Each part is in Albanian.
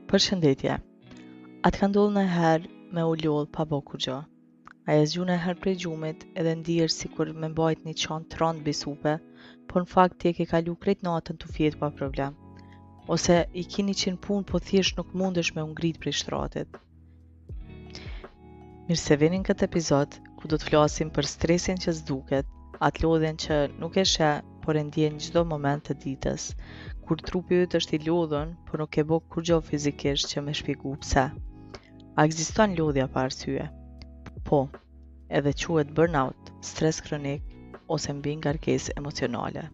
Përshëndetje. A të ka ndodhur ndonjëherë me u lodh pa bo kurgjo? A e zgju ndonjëherë prej gjumit edhe ndihesh sikur me mbajt një çantë trond mbi supe, por në fakt ti e ke kalu krejt natën tu fjetë pa problem? Ose i kini qenë punë po thjesht nuk mundesh me u ngrit prej shtratit? Mirë se vini në këtë epizod ku do të flasim për stresin që s'duket, atë lodhjen që nuk e sheh, por e ndjen çdo moment të ditës, kur trupi yt është i lodhur, por nuk e bë kurrë fizikisht që me shpjegu pse. A ekziston lodhja pa arsye? Po, edhe quhet burnout, stres kronik ose mbi ngarkesë emocionale.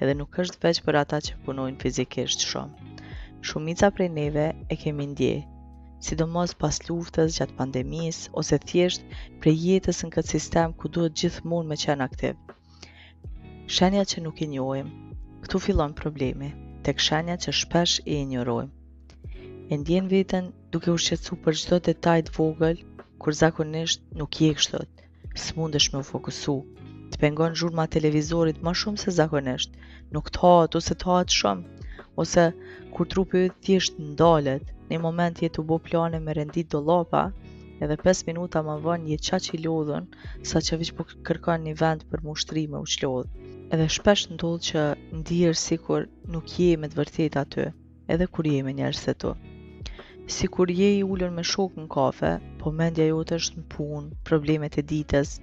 Edhe nuk është veç për ata që punojnë fizikisht shumë. Shumica prej neve e kemi ndje, sidomos pas luftës, gjatë pandemisë ose thjesht prej jetës në këtë sistem ku duhet gjithmonë me qenë aktiv. Shenjat që nuk i njohim, këtu fillon problemi, tek shenjat që shpesh i injorojmë. E ndjen veten duke u shqetësu për çdo detaj të vogël, kur zakonisht nuk je kështu. S'mundesh me u fokusu, të pengon zhurma e televizorit më shumë se zakonisht, nuk të hahet ose të hahet shumë, ose kur trupi yt thjesht ndalet, në një moment je tu bë plane me rendit dollapa, edhe 5 minuta më vonë je qaq i lodhur, saqë veç po kërkon një vend për mushtri me u çlodh. Edhe shpesh ndodh që ndihesh sikur nuk je me të vërtetë aty, edhe kur je me njerëz të tu. Sikur je i ulur me shokun në kafe, po mendja jote është në punë, problemet e ditës,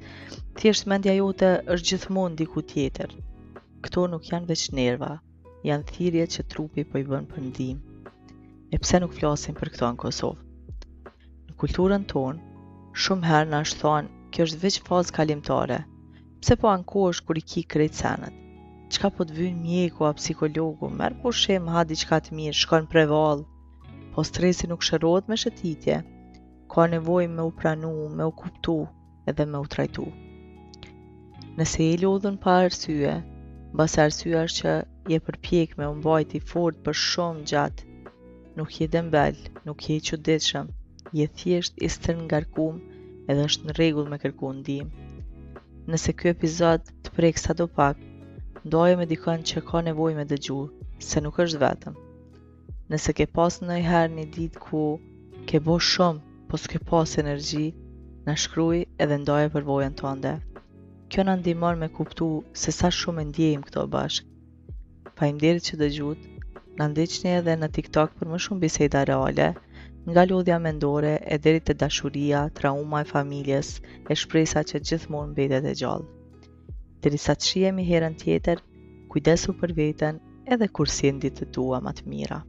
thjesht mendja jote është gjithmonë diku tjetër. Këto nuk janë veç nerva, janë thirrjet që trupi po i bën për ndihmë. E pse nuk flasim për këto në Kosovë? Në kulturën tonë, shumë herë na është thonë, kjo është veç fazë kalimtare. Pse po ankohesh kur i ki krejt senet? Çka po të vyn mjeku a psikologu, merr pushim, ha diçka të mirë, shkon prevall. Po stresi nuk shërohet me shëtitje. Ka nevojë me u pranu, me u kuptu edhe me u trajtu. Nëse je lodhur pa arsye, mbas arsyeja është që je përpjek me u mbajt i fortë për shumë gjatë. Nuk je dembel, nuk je i çuditshëm, je thjesht i stërngarkum edhe është në rregull me kërku ndihmë. Nëse ky epizod të prek sadopak, ndaje me dikon që ka nevojë me dëgju, se nuk është vetëm. Nëse ke pas ndonjëherë një ditë ku ke bo shumë, po s'ke pas energji, na shkruaj edhe ndaje përvojën tënde. Kjo na ndihmon me kuptu se sa shumë e ndjejmë këto bashkë. Faleminderit që dëgjut, na ndiqni edhe në TikTok për më shumë biseda reale, nga lodhja mendore e deri te dashuria, trauma e familjes, e shpresa që gjithmonë mbetet e gjallë. Derisa të shihemi herën tjetër, kujdesu për veten edhe kur sjellni ditët tua më të mira.